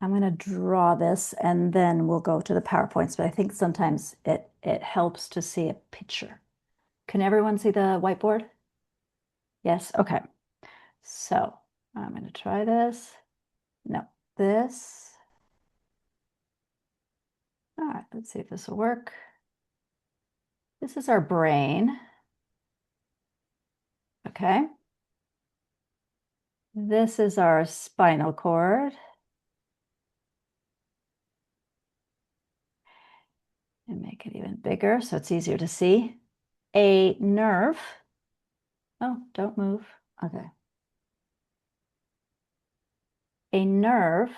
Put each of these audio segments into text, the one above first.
I'm going to draw this and then we'll go to the PowerPoints, but I think sometimes it helps to see a picture. Can everyone see the whiteboard? Yes, okay. So I'm going to try this. No, this. All right, let's see if this will work. This is our brain. Okay. This is our spinal cord. And make it even bigger so it's easier to see. A nerve. Oh, don't move. Okay. A nerve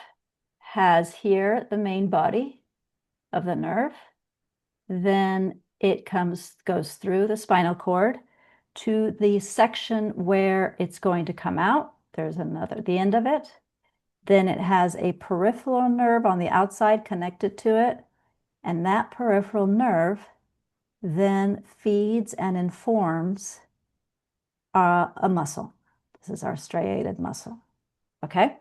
has here the main body of the nerve. Then it goes through the spinal cord to the section where it's going to come out. There's the end of it. Then it has a peripheral nerve on the outside connected to it. And that peripheral nerve then feeds and informs a muscle. This is our striated muscle. Okay?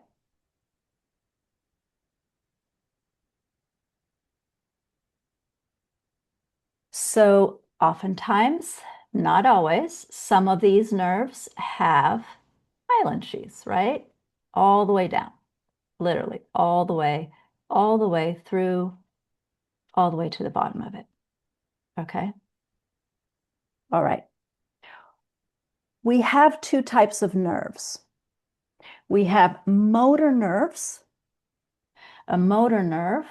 So oftentimes, not always, some of these nerves have myelin sheaths, right? All the way down, literally all the way through, all the way to the bottom of it. Okay? All right. We have two types of nerves. We have motor nerves. A motor nerve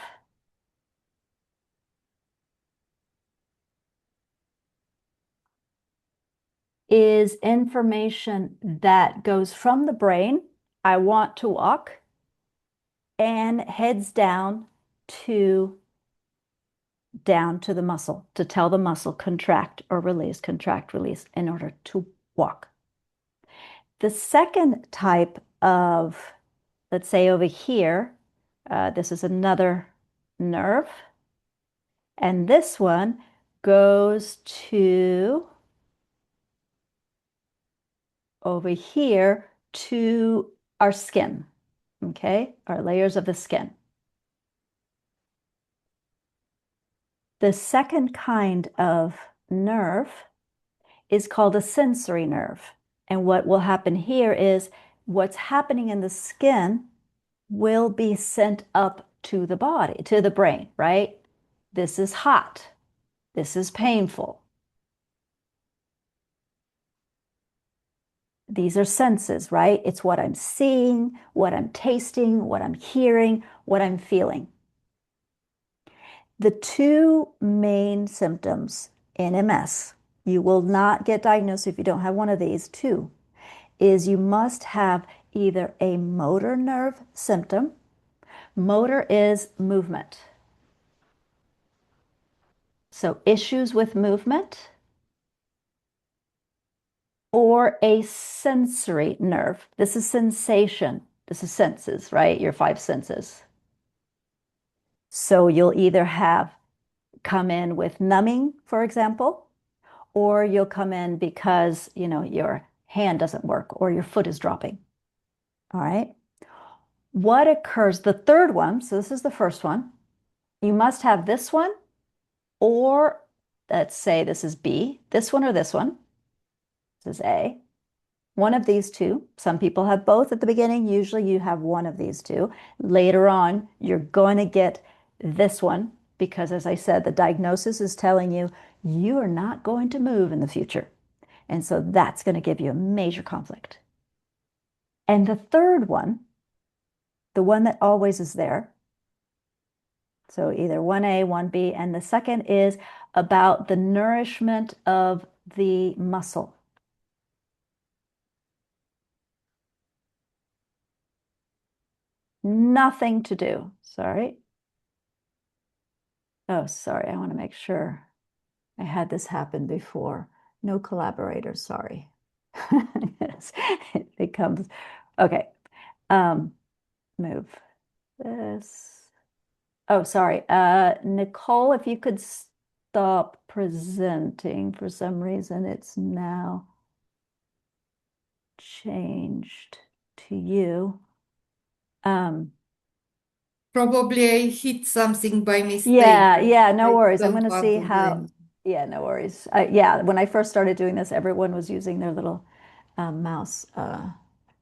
is information that goes from the brain, I want to walk, and heads to the muscle to tell the muscle contract, release in order to walk. The second type of, let's say over here, this is another nerve, and this one goes to over here to our skin, okay? Our layers of the skin. The second kind of nerve is called a sensory nerve. And what will happen here is what's happening in the skin will be sent up to the body, to the brain, right? This is hot. This is painful. These are senses, right? It's what I'm seeing, what I'm tasting, what I'm hearing, what I'm feeling. The two main symptoms in MS, you will not get diagnosed if you don't have one of these two, is you must have either a motor nerve symptom. Motor is movement. So issues with movement, or a sensory nerve. This is sensation. This is senses, right? Your five senses. So you'll either have come in with numbing, for example, or you'll come in because, your hand doesn't work or your foot is dropping. All right. What occurs, the third one, so this is the first one, you must have this one, or let's say this is B, this one or this one. This is A. One of these two. Some people have both at the beginning. Usually you have one of these two. Later on, you're going to get this one because, as I said, the diagnosis is telling you you are not going to move in the future. And so that's going to give you a major conflict. And the third one, the one that always is there, so either 1A, 1B, and the second is about the nourishment of the muscle. Nothing to do. Sorry. Oh, sorry. I want to make sure I had this happen before. No collaborators, sorry. Yes, it becomes okay. Move this. Oh, sorry. Nicole, if you could stop presenting. For some reason, it's now changed to you. Probably I hit something by mistake. Yeah, yeah, no I worries. I'm going don't to want see to do how, anything. yeah, no worries. Yeah, when I first started doing this, everyone was using their little mouse.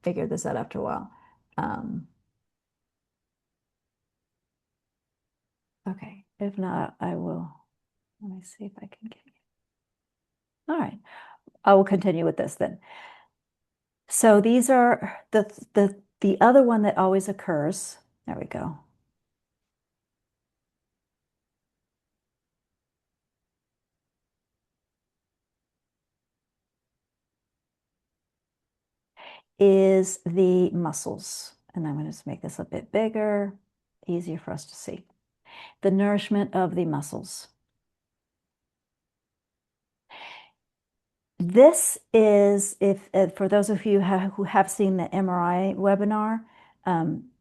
Figured this out after a while. Um, okay, if not, I will, let me see if I can get you. All right, I will continue with this then. So these are the other one that always occurs. There we go. Is the muscles. And I'm going to just make this a bit bigger, easier for us to see. The nourishment of the muscles. This is, if for those of you who have seen the MRI webinar,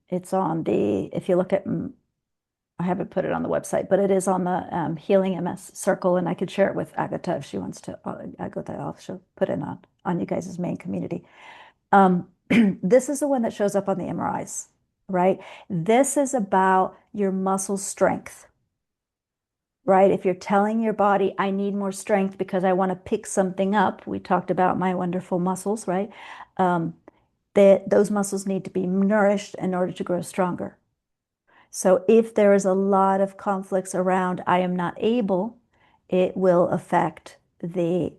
it's on the, if you look at, I haven't put it on the website, but it is on the Healing MS Circle, and I could share it with Agatha if she wants to. Agatha, she'll put it on you guys' main community. This is the one that shows up on the MRIs, right? This is about your muscle strength, right? If you're telling your body, I need more strength because I want to pick something up, we talked about my wonderful muscles, right? Um, that those muscles need to be nourished in order to grow stronger. So if there is a lot of conflicts around, I am not able, it will affect the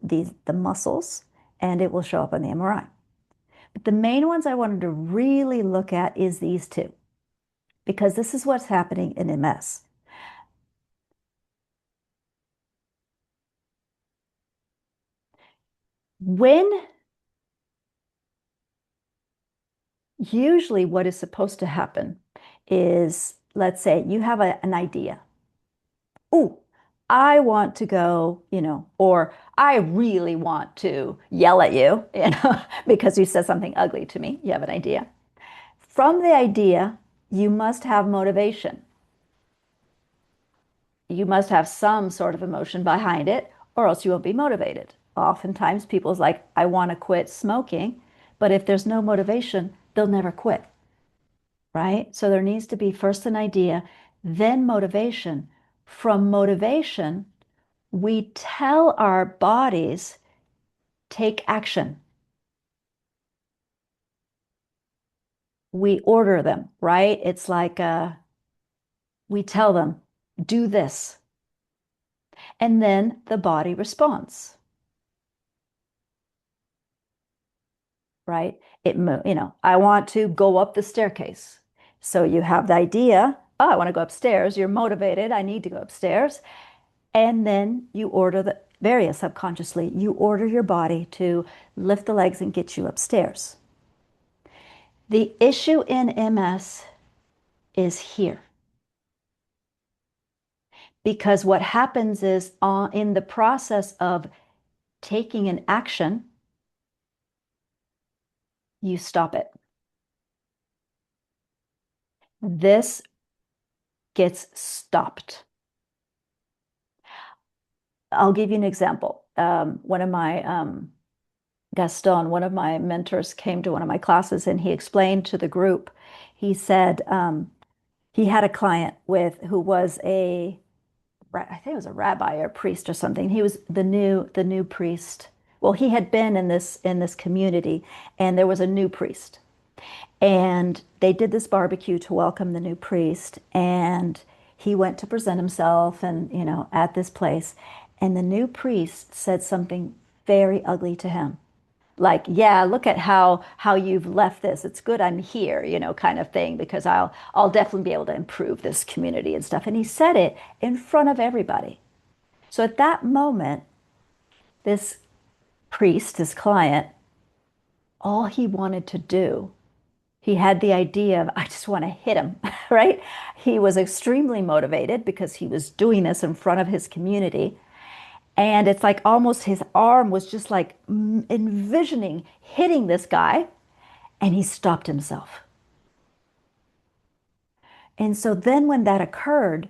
muscles and it will show up on the MRI. But the main ones I wanted to really look at is these two, because this is what's happening in MS. When usually what is supposed to happen is, let's say you have an idea. Oh, I want to go, or I really want to yell at you, because you said something ugly to me. You have an idea. From the idea, you must have motivation. You must have some sort of emotion behind it, or else you won't be motivated. Oftentimes, people's like, I want to quit smoking, but if there's no motivation, they'll never quit, right? So there needs to be first an idea, then motivation. From motivation, we tell our bodies, take action. We order them, right? It's like we tell them, do this. And then the body responds, right? I want to go up the staircase. So you have the idea, oh, I want to go upstairs. You're motivated. I need to go upstairs. And then you order very subconsciously, you order your body to lift the legs and get you upstairs. The issue in MS is here. Because what happens is in the process of taking an action, you stop it. This gets stopped. I'll give you an example. One of my Gaston, one of my mentors, came to one of my classes and he explained to the group. He said he had a client who was I think it was a rabbi or a priest or something. He was the new priest. Well, he had been in this community, and there was a new priest. And they did this barbecue to welcome the new priest, and he went to present himself and, at this place. And the new priest said something very ugly to him. Like, yeah, look at how you've left this. It's good I'm here, kind of thing, because I'll definitely be able to improve this community and stuff. And he said it in front of everybody. So at that moment, this priest, his client, all he wanted to do, he had the idea of, I just want to hit him, right? He was extremely motivated because he was doing this in front of his community. And it's like almost his arm was just like envisioning hitting this guy, and he stopped himself. And so then when that occurred,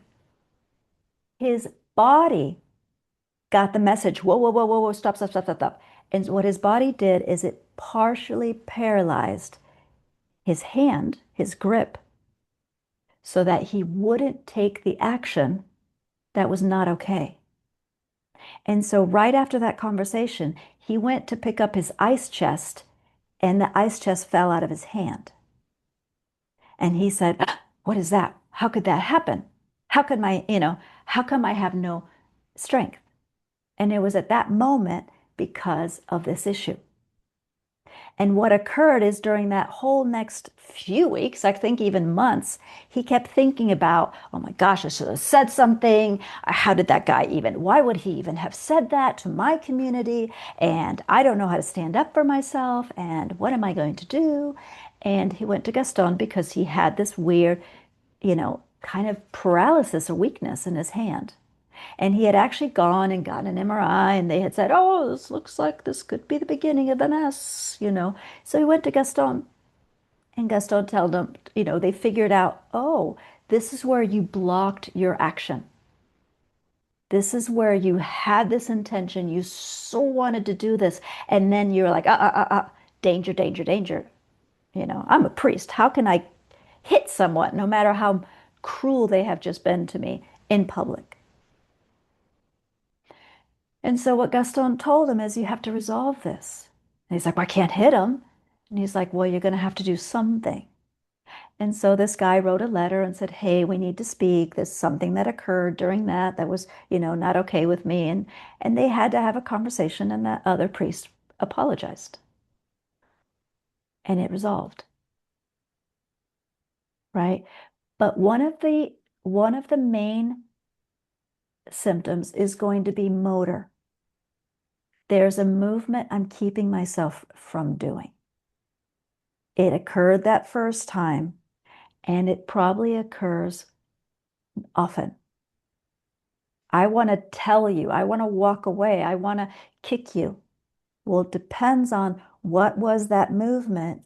his body got the message, whoa, whoa, whoa, whoa, whoa, stop, stop, stop, stop, stop. And what his body did is it partially paralyzed his hand, his grip, so that he wouldn't take the action that was not okay. And so, right after that conversation, he went to pick up his ice chest, and the ice chest fell out of his hand. And he said, "What is that? How could that happen? How could how come I have no strength?" And it was at that moment because of this issue. And what occurred is during that whole next few weeks, I think even months, he kept thinking about, oh my gosh, I should have said something. How did that guy even, why would he even have said that to my community? And I don't know how to stand up for myself. And what am I going to do? And he went to Gaston because he had this weird, kind of paralysis or weakness in his hand. And he had actually gone and gotten an MRI, and they had said, oh, this looks like this could be the beginning of MS. So he went to Gaston, and Gaston told him, they figured out, oh, this is where you blocked your action. This is where you had this intention. You so wanted to do this. And then you're like, danger, danger, danger. I'm a priest. How can I hit someone, no matter how cruel they have just been to me in public? And so what Gaston told him is you have to resolve this. And he's like, well, I can't hit him. And he's like, well, you're going to have to do something. And so this guy wrote a letter and said, hey, we need to speak. There's something that occurred during that was, not okay with me. And they had to have a conversation, and that other priest apologized. And it resolved, right? But one of the main symptoms is going to be motor. There's a movement I'm keeping myself from doing. It occurred that first time, and it probably occurs often. I want to tell you, I want to walk away, I want to kick you. Well, it depends on what was that movement.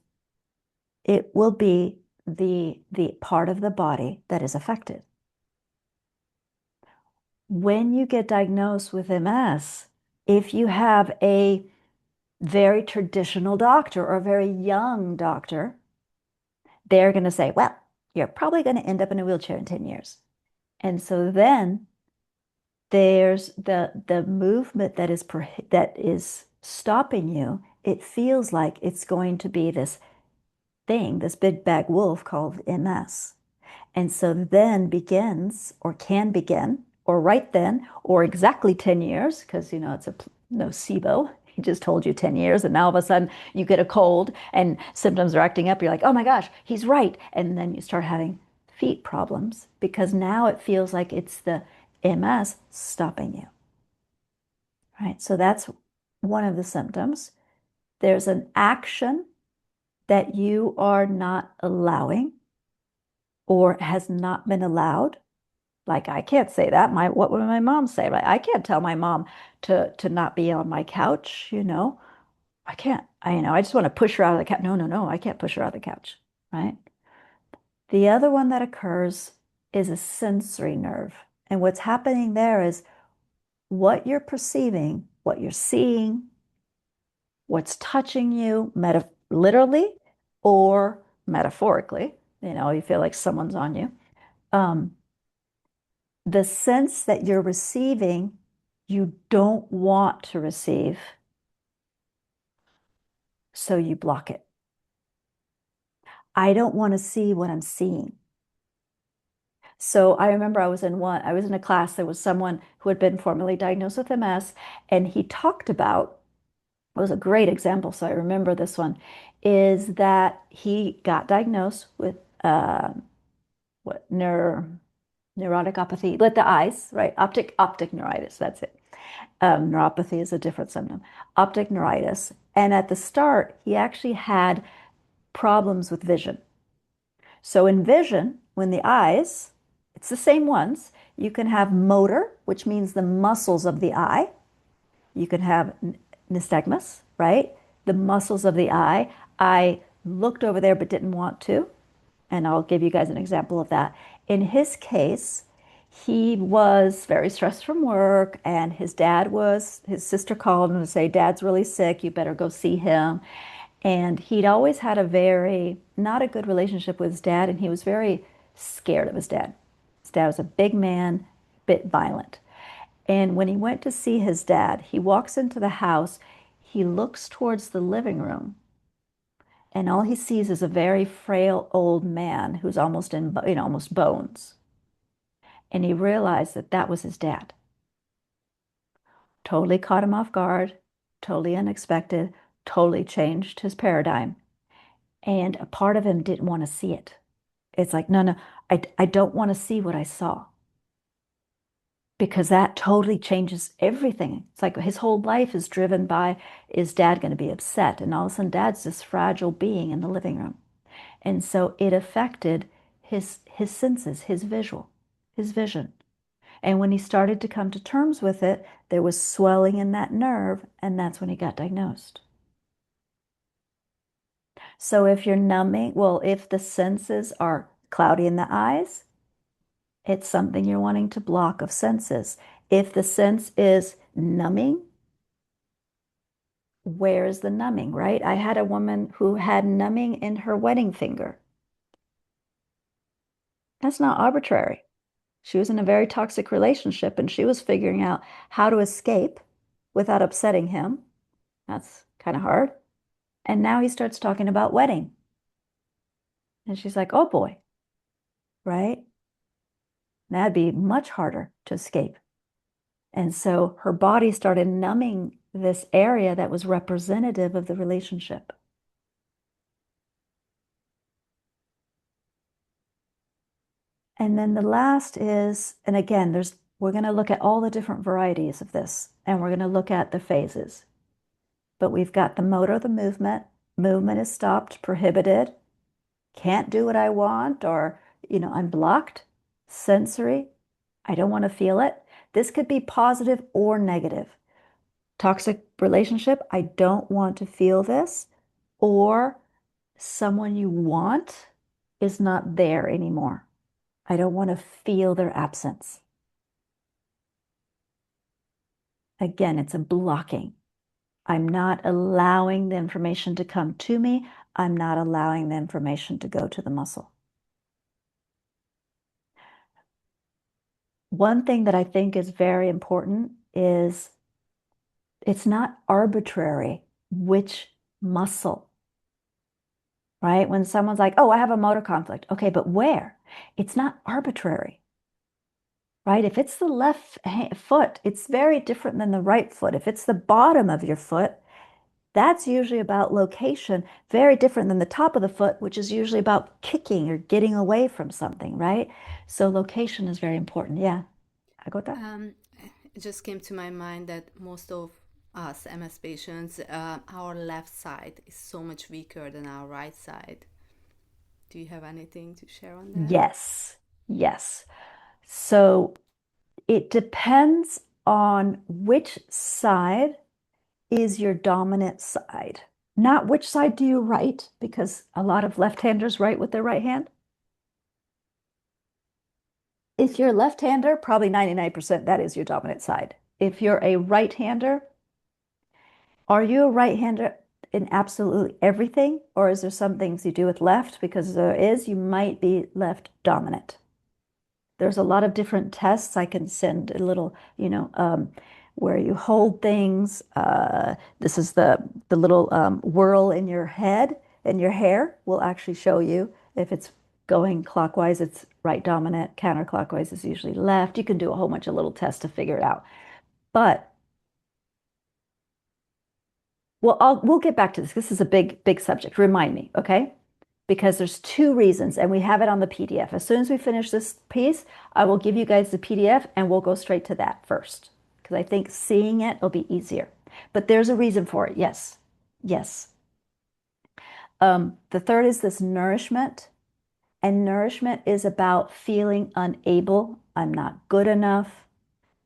It will be the part of the body that is affected. When you get diagnosed with MS, if you have a very traditional doctor or a very young doctor, they're going to say, well, you're probably going to end up in a wheelchair in 10 years. And so then there's the movement that is stopping you. It feels like it's going to be this thing, this big bad wolf called MS. And so then begins, or can begin, or right then, or exactly 10 years, because it's a nocebo. He just told you 10 years, and now all of a sudden you get a cold and symptoms are acting up. You're like, oh my gosh, he's right. And then you start having feet problems because now it feels like it's the MS stopping you. Right? So that's one of the symptoms. There's an action that you are not allowing or has not been allowed. Like, I can't say that. What would my mom say? Like, I can't tell my mom to not be on my couch. I can't. I just want to push her out of the couch. No, no, no, I can't push her out of the couch, right? The other one that occurs is a sensory nerve. And what's happening there is what you're perceiving, what you're seeing, what's touching you, literally or metaphorically. You feel like someone's on you. Um, the sense that you're receiving, you don't want to receive, so you block it. I don't want to see what I'm seeing. So I remember I was in a class, there was someone who had been formerly diagnosed with MS, and he talked about, it was a great example, so I remember this one, is that he got diagnosed with what neuropathy, with the eyes, right? Optic neuritis, that's it. Neuropathy is a different symptom. Optic neuritis. And at the start, he actually had problems with vision. So in vision, when the eyes, it's the same ones, you can have motor, which means the muscles of the eye. You can have nystagmus, right? The muscles of the eye. I looked over there but didn't want to. And I'll give you guys an example of that. In his case, he was very stressed from work, and his sister called him to say, Dad's really sick, you better go see him. And he'd always had a very, not a good relationship with his dad, and he was very scared of his dad. His dad was a big man, bit violent. And when he went to see his dad, he walks into the house, he looks towards the living room, and all he sees is a very frail old man who's almost in, almost bones. And he realized that that was his dad. Totally caught him off guard, totally unexpected, totally changed his paradigm. And a part of him didn't want to see it. It's like, no, no, I don't want to see what I saw because that totally changes everything. It's like his whole life is driven by, is dad going to be upset? And all of a sudden, dad's this fragile being in the living room. And so it affected his senses, his vision. And when he started to come to terms with it, there was swelling in that nerve, and that's when he got diagnosed. So if you're numbing, well, if the senses are cloudy in the eyes, it's something you're wanting to block of senses. If the sense is numbing, where is the numbing, right? I had a woman who had numbing in her wedding finger. That's not arbitrary. She was in a very toxic relationship and she was figuring out how to escape without upsetting him. That's kind of hard. And now he starts talking about wedding. And she's like, oh boy, right? That'd be much harder to escape. And so her body started numbing this area that was representative of the relationship. And then the last is, and again, we're going to look at all the different varieties of this, and we're going to look at the phases. But we've got the motor, the movement. Movement is stopped, prohibited, can't do what I want, or, I'm blocked. Sensory, I don't want to feel it. This could be positive or negative. Toxic relationship, I don't want to feel this. Or someone you want is not there anymore. I don't want to feel their absence. Again, it's a blocking. I'm not allowing the information to come to me. I'm not allowing the information to go to the muscle. One thing that I think is very important is it's not arbitrary which muscle, right? When someone's like, oh, I have a motor conflict. Okay, but where? It's not arbitrary, right? If it's the left foot, it's very different than the right foot. If it's the bottom of your foot, that's usually about location, very different than the top of the foot, which is usually about kicking or getting away from something, right? So location is very important. Yeah, I got that. Um, it just came to my mind that most of us MS patients, our left side is so much weaker than our right side. Do you have anything to share on that? Yes, yes. So it depends on which side is your dominant side. Not which side do you write, because a lot of left-handers write with their right hand. If you're a left-hander, probably 99% that is your dominant side. If you're a right-hander, are you a right-hander in absolutely everything? Or is there some things you do with left? Because there is, you might be left dominant. There's a lot of different tests. I can send a little, where you hold things. This is the little whirl in your head and your hair will actually show you if it's going clockwise, it's right dominant. Counterclockwise is usually left. You can do a whole bunch of little tests to figure it out. But we'll get back to this. This is a big, big subject. Remind me, okay? Because there's two reasons, and we have it on the PDF. As soon as we finish this piece, I will give you guys the PDF and we'll go straight to that first. Because I think seeing it will be easier. But there's a reason for it. Yes. Yes. The third is this nourishment. And nourishment is about feeling unable. I'm not good enough,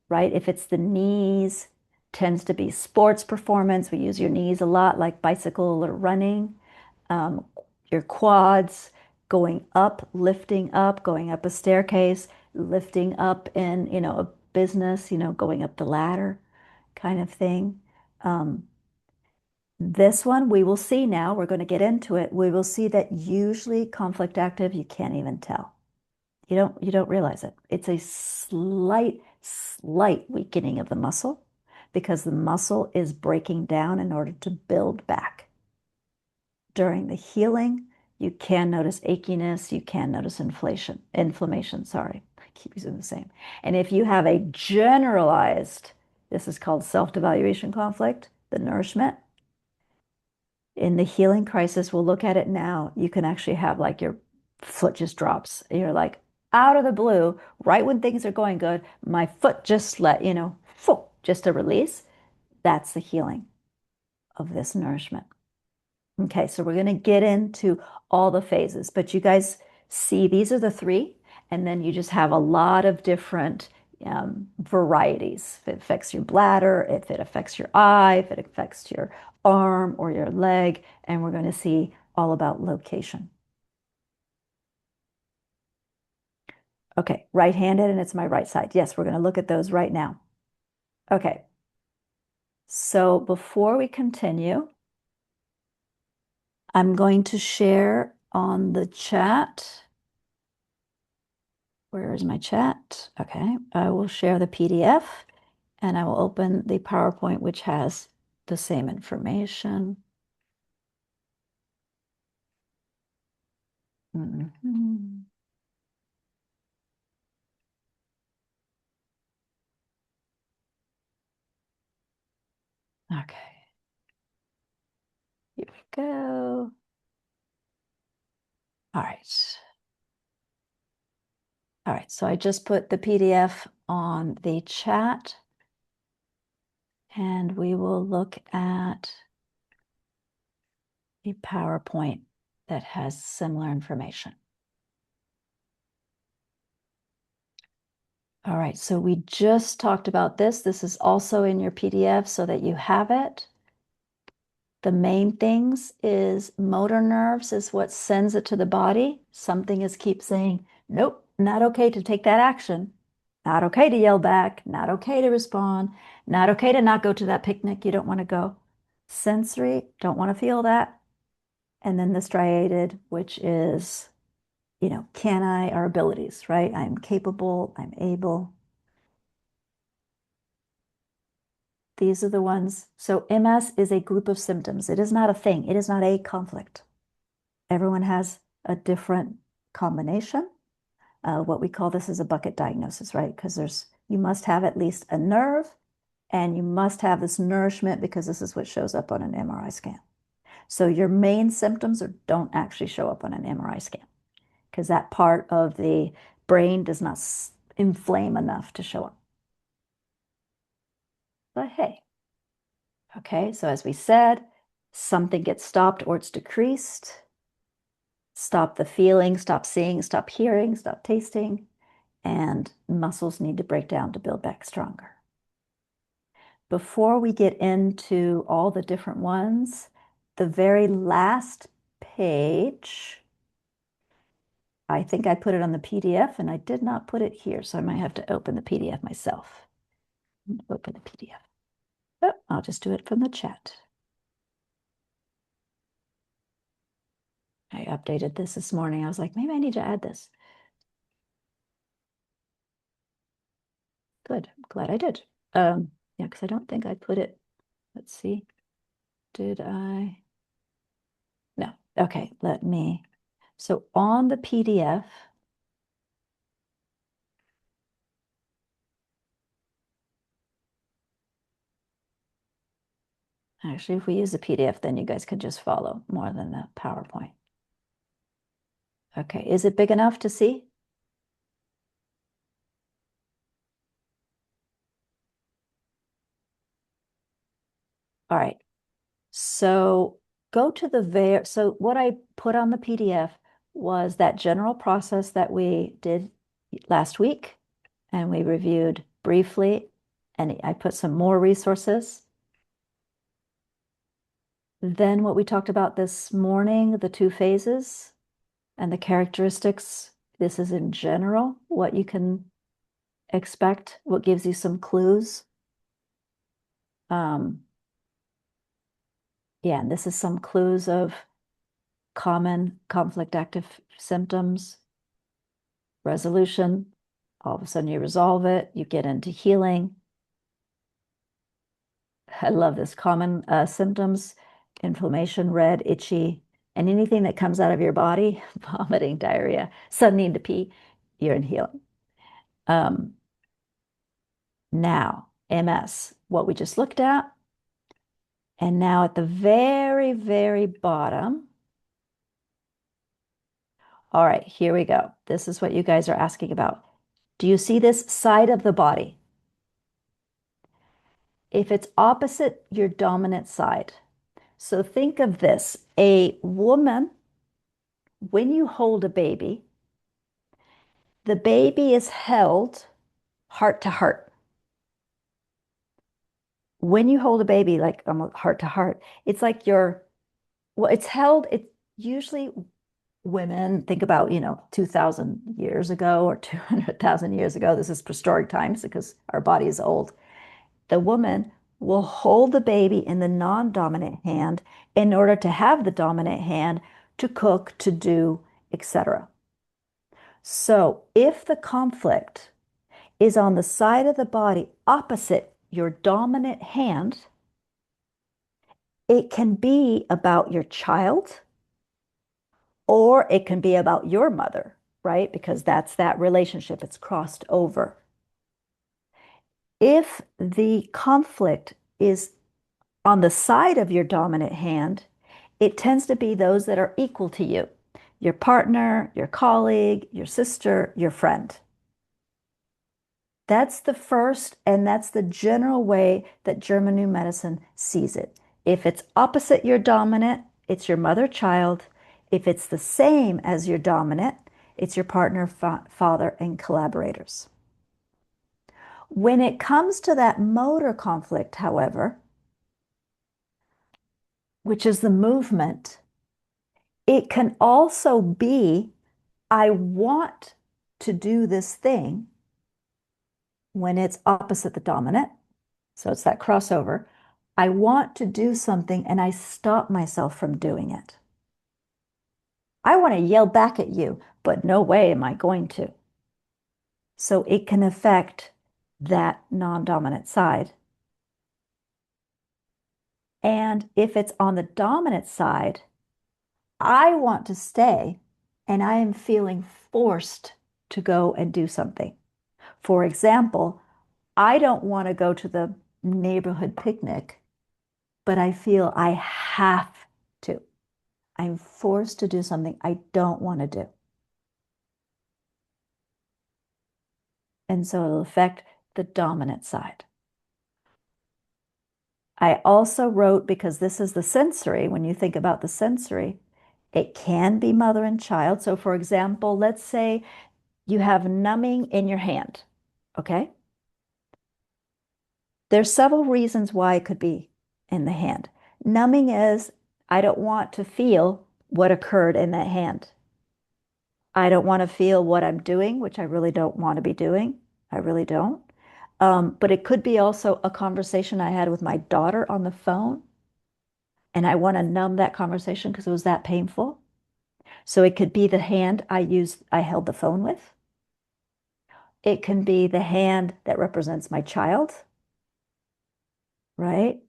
right? If it's the knees, tends to be sports performance. We use your knees a lot, like bicycle or running. Um, your quads, going up, going up a staircase, lifting up in, a business, going up the ladder kind of thing. Um, this one we will see now, we're going to get into it. We will see that usually conflict active, you can't even tell. You don't realize it. It's a slight weakening of the muscle because the muscle is breaking down in order to build back. During the healing, you can notice achiness, you can notice inflammation, sorry. I keep using the same. And if you have a generalized, this is called self-devaluation conflict, the nourishment, in the healing crisis, we'll look at it now, you can actually have like your foot just drops. You're like, out of the blue, right when things are going good, my foot just just a release. That's the healing of this nourishment. Okay, so we're going to get into all the phases, but you guys see these are the three, and then you just have a lot of different varieties. If it affects your bladder, if it affects your eye, if it affects your arm or your leg, and we're going to see all about location. Okay, right-handed, and it's my right side. Yes, we're going to look at those right now. Okay, so before we continue, I'm going to share on the chat. Where is my chat? Okay, I will share the PDF and I will open the PowerPoint, which has the same information. Mhm. Okay, here we go. All right. All right, so I just put the PDF on the chat and we will look at a PowerPoint that has similar information. All right, so we just talked about this. This is also in your PDF so that you have it. The main things is motor nerves is what sends it to the body. Something is keep saying, nope, not okay to take that action. Not okay to yell back, not okay to respond, not okay to not go to that picnic you don't want to go. Sensory, don't want to feel that. And then the striated, which is, can I, our abilities, right? I'm capable, I'm able. These are the ones. So MS is a group of symptoms. It is not a thing. It is not a conflict. Everyone has a different combination. What we call this is a bucket diagnosis, right? Because you must have at least a nerve and you must have this nourishment because this is what shows up on an MRI scan. So your main symptoms don't actually show up on an MRI scan because that part of the brain does not inflame enough to show up. But hey, okay, so as we said, something gets stopped or it's decreased. Stop the feeling, stop seeing, stop hearing, stop tasting, and muscles need to break down to build back stronger. Before we get into all the different ones, the very last page, I think I put it on the PDF and I did not put it here, so I might have to open the PDF myself. Open the PDF. Oh, I'll just do it from the chat. I updated this morning. I was like, maybe I need to add this. Good. I'm glad I did. Yeah, because I don't think I put it. Let's see. Did I? No. Okay, let me. So on the PDF, actually, if we use the PDF, then you guys could just follow more than the PowerPoint. Okay, is it big enough to see? All right. So go to so what I put on the PDF was that general process that we did last week, and we reviewed briefly, and I put some more resources. Then what we talked about this morning, the two phases and the characteristics. This is in general what you can expect, what gives you some clues. Yeah, and this is some clues of common conflict active symptoms. resolution. All of a sudden you resolve it, you get into healing. I love this. Common symptoms, inflammation, red, itchy, and anything that comes out of your body, vomiting, diarrhea, sudden need to pee, you're in healing. Now, MS, what we just looked at. And now at the very, very bottom. All right, here we go. This is what you guys are asking about. Do you see this side of the body? If it's opposite your dominant side. So think of this. A woman, when you hold a baby, the baby is held heart to heart. When you hold a baby, like heart to heart, it's like it's held, it's usually women, think about, 2,000 years ago or 200,000 years ago. This is prehistoric times because our body is old. The woman will hold the baby in the non-dominant hand in order to have the dominant hand to cook, to do, etc. So if the conflict is on the side of the body opposite your dominant hand, it can be about your child or it can be about your mother, right? Because that's that relationship, it's crossed over. If the conflict is on the side of your dominant hand, it tends to be those that are equal to you, your partner, your colleague, your sister, your friend. That's the first, and that's the general way that German New Medicine sees it. If it's opposite your dominant, it's your mother, child. If it's the same as your dominant, it's your partner, father, and collaborators. When it comes to that motor conflict, however, which is the movement, it can also be, I want to do this thing when it's opposite the dominant. So it's that crossover. I want to do something and I stop myself from doing it. I want to yell back at you, but no way am I going to. So it can affect that non-dominant side. And if it's on the dominant side, I want to stay and I am feeling forced to go and do something. For example, I don't want to go to the neighborhood picnic, but I feel I have to. I'm forced to do something I don't want to do. And so it'll affect the dominant side. I also wrote, because this is the sensory, when you think about the sensory, it can be mother and child. So for example, let's say you have numbing in your hand, okay? There's several reasons why it could be in the hand. Numbing is, I don't want to feel what occurred in that hand. I don't want to feel what I'm doing, which I really don't want to be doing. I really don't. But it could be also a conversation I had with my daughter on the phone, and I want to numb that conversation because it was that painful. So it could be the hand I held the phone with. It can be the hand that represents my child, right?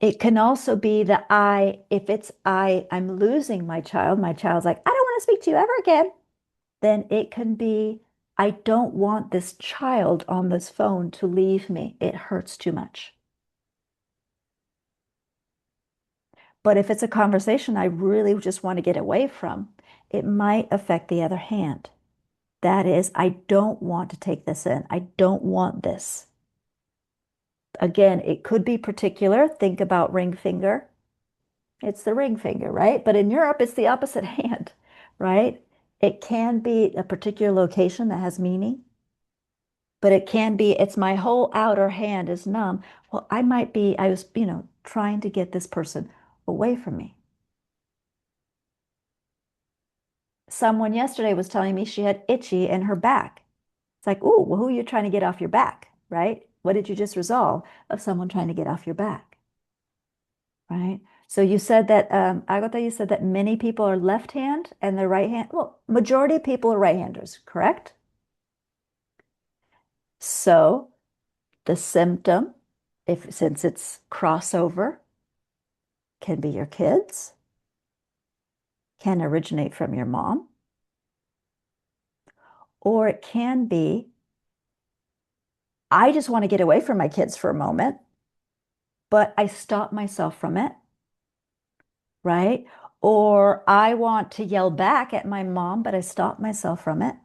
It can also be the if it's I'm losing my child's like, I don't want to speak to you ever again. Then it can be, I don't want this child on this phone to leave me. It hurts too much. But if it's a conversation I really just want to get away from, it might affect the other hand. That is, I don't want to take this in. I don't want this. Again, it could be particular. Think about ring finger. It's the ring finger, right? But in Europe, it's the opposite hand, right? It can be a particular location that has meaning, but it can be, it's my whole outer hand is numb. Well, I was, trying to get this person away from me. Someone yesterday was telling me she had itchy in her back. It's like, ooh, well, who are you trying to get off your back, right? What did you just resolve of someone trying to get off your back, right? So you said that, Agata, you said that many people are left hand and the right hand. Well, majority of people are right-handers, correct? So the symptom, if since it's crossover, can be your kids, can originate from your mom, or it can be, I just want to get away from my kids for a moment, but I stop myself from it, right? Or I want to yell back at my mom, but I stop myself from it.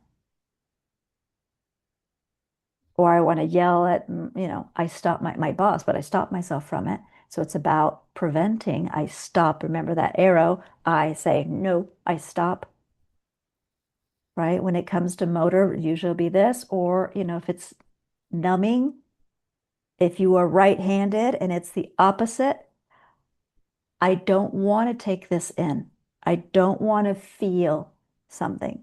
Or I want to yell at, I stop my boss, but I stop myself from it. So it's about preventing. I stop. Remember that arrow. I say, no, I stop, right? When it comes to motor, usually it'll be this, or, if it's numbing, if you are right-handed and it's the opposite, I don't want to take this in. I don't want to feel something,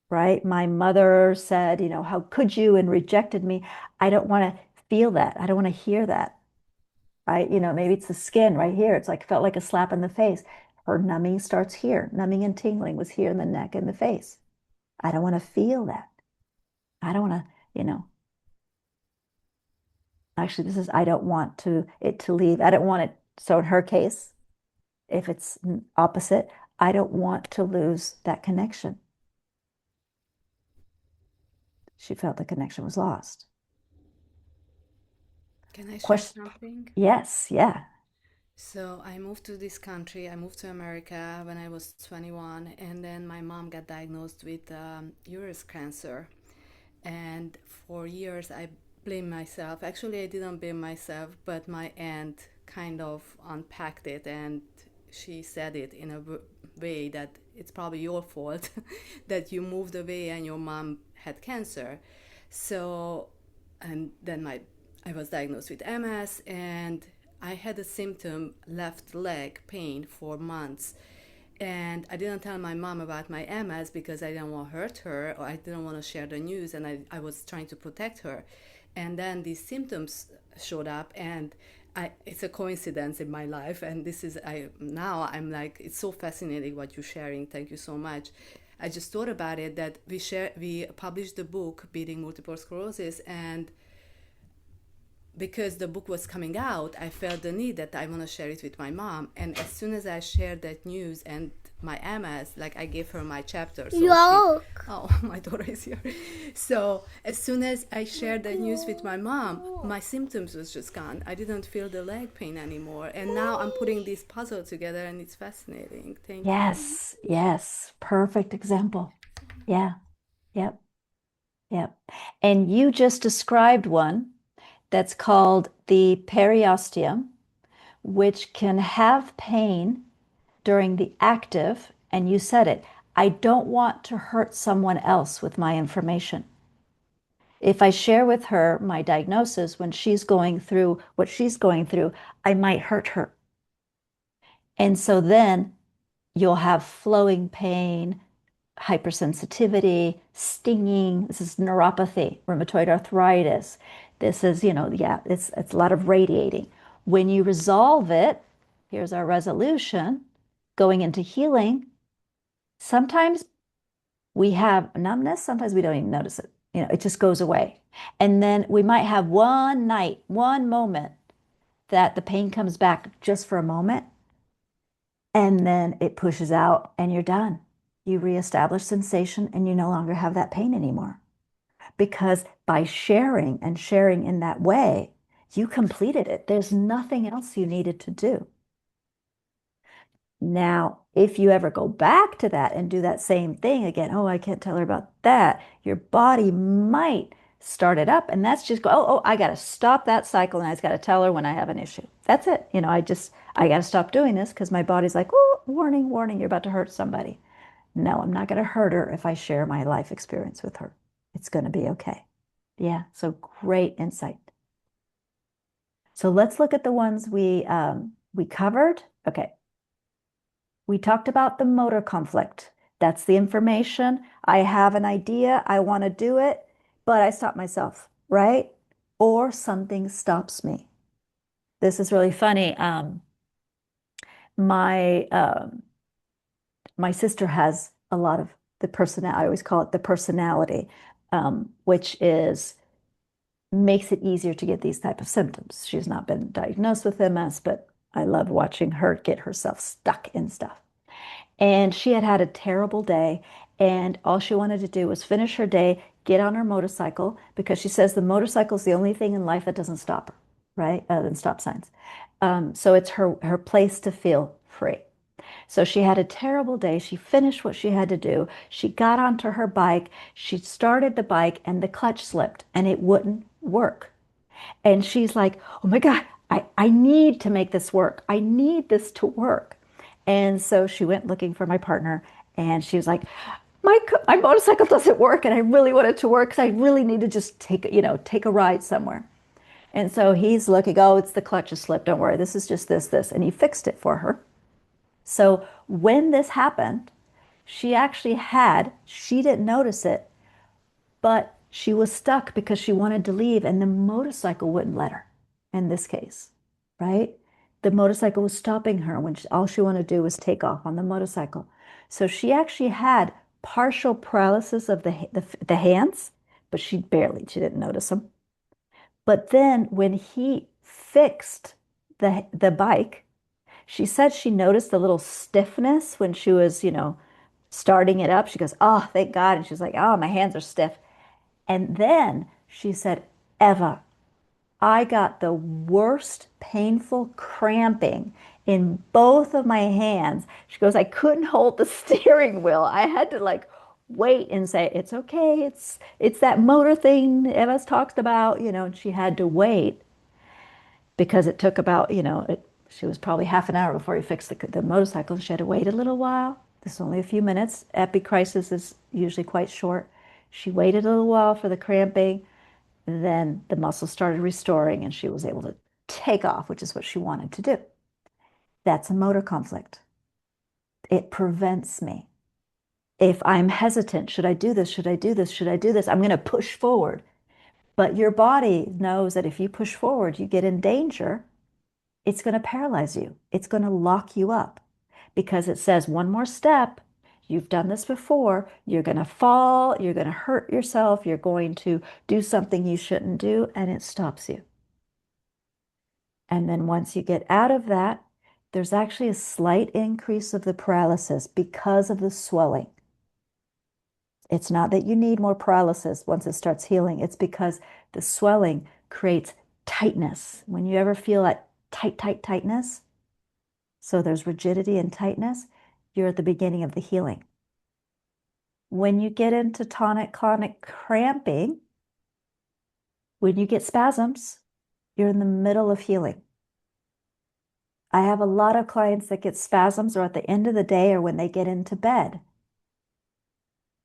right? My mother said, how could you, and rejected me. I don't want to feel that. I don't want to hear that, right? Maybe it's the skin right here. It's like, felt like a slap in the face. Her numbing starts here. Numbing and tingling was here in the neck and the face. I don't want to feel that. I don't want to, actually, I don't want it to leave. I don't want it. So in her case, if it's opposite, I don't want to lose that connection. She felt the connection was lost. Can I share Question. something? Yes, yeah. So I moved to this country. I moved to America when I was 21, and then my mom got diagnosed with uterus cancer. And for years, I blamed myself. Actually, I didn't blame myself, but my aunt kind of unpacked it, and she said it in a way that it's probably your fault that you moved away and your mom had cancer. So, and then I was diagnosed with MS, and I had a symptom left leg pain for months. And I didn't tell my mom about my MS because I didn't want to hurt her, or I didn't want to share the news, and I was trying to protect her. And then these symptoms showed up, and it's a coincidence in my life. And this is, now I'm like, it's so fascinating what you're sharing. Thank you so much. I just thought about it that we published the book Beating Multiple Sclerosis, and because the book was coming out, I felt the need that I want to share it with my mom. And as soon as I shared that news and my MS, like I gave her my chapter. So oh, my daughter is here. So as soon as I shared that news with my mom, my symptoms was just gone. I didn't feel the leg pain anymore. And now I'm putting this puzzle together, and it's fascinating. Thank you. Yes, yes. Perfect example. Yeah, yep, yep. And you just described one that's called the periosteum, which can have pain during the active, and you said it, I don't want to hurt someone else with my information. If I share with her my diagnosis when she's going through what she's going through, I might hurt her. And so then you'll have flowing pain, hypersensitivity, stinging. This is neuropathy, rheumatoid arthritis. This is, yeah, it's a lot of radiating. When you resolve it, here's our resolution, going into healing. Sometimes we have numbness, sometimes we don't even notice it. It just goes away. And then we might have one night, one moment that the pain comes back just for a moment, and then it pushes out and you're done. You reestablish sensation and you no longer have that pain anymore. Because by sharing and sharing in that way, you completed it. There's nothing else you needed to do. Now, if you ever go back to that and do that same thing again, oh, I can't tell her about that, your body might start it up. And that's just go, oh, I got to stop that cycle and I just got to tell her when I have an issue. That's it. I got to stop doing this because my body's like, oh, warning, warning, you're about to hurt somebody. No, I'm not going to hurt her if I share my life experience with her. It's going to be okay. Yeah, so great insight. So let's look at the ones we covered. Okay. We talked about the motor conflict. That's the information. I have an idea. I want to do it, but I stop myself, right? Or something stops me. This is really funny. My my sister has a lot of the personality. I always call it the personality, which is makes it easier to get these type of symptoms. She's not been diagnosed with MS, but I love watching her get herself stuck in stuff. And she had had a terrible day, and all she wanted to do was finish her day, get on her motorcycle, because she says the motorcycle is the only thing in life that doesn't stop her, right? Other than stop signs. So it's her place to feel free. So she had a terrible day. She finished what she had to do. She got onto her bike. She started the bike, and the clutch slipped, and it wouldn't work. And she's like, oh my God, I need to make this work. I need this to work. And so she went looking for my partner, and she was like, my motorcycle doesn't work, and I really want it to work because I really need to just take a ride somewhere. And so he's looking, oh, it's the clutch has slipped. Don't worry. This is just this. And he fixed it for her. So when this happened, she didn't notice it, but she was stuck because she wanted to leave and the motorcycle wouldn't let her in this case, right? The motorcycle was stopping her when all she wanted to do was take off on the motorcycle. So she actually had partial paralysis of the hands, but she didn't notice them. But then when he fixed the bike, she said she noticed a little stiffness when she was, starting it up. She goes, oh, thank God. And she's like, oh, my hands are stiff. And then she said, Eva, I got the worst painful cramping in both of my hands. She goes, I couldn't hold the steering wheel. I had to like wait and say, it's okay. It's that motor thing Eva's talked about, and she had to wait because it took about, she was probably half an hour before he fixed the motorcycle. She had to wait a little while. This is only a few minutes. Epicrisis is usually quite short. She waited a little while for the cramping. Then the muscle started restoring and she was able to take off, which is what she wanted to do. That's a motor conflict. It prevents me. If I'm hesitant, should I do this? Should I do this? Should I do this? I'm going to push forward. But your body knows that if you push forward, you get in danger. It's going to paralyze you. It's going to lock you up because it says one more step. You've done this before. You're going to fall. You're going to hurt yourself. You're going to do something you shouldn't do, and it stops you. And then once you get out of that, there's actually a slight increase of the paralysis because of the swelling. It's not that you need more paralysis once it starts healing. It's because the swelling creates tightness. When you ever feel that tightness, so there's rigidity and tightness, you're at the beginning of the healing. When you get into tonic-clonic cramping, when you get spasms, you're in the middle of healing. I have a lot of clients that get spasms or at the end of the day or when they get into bed.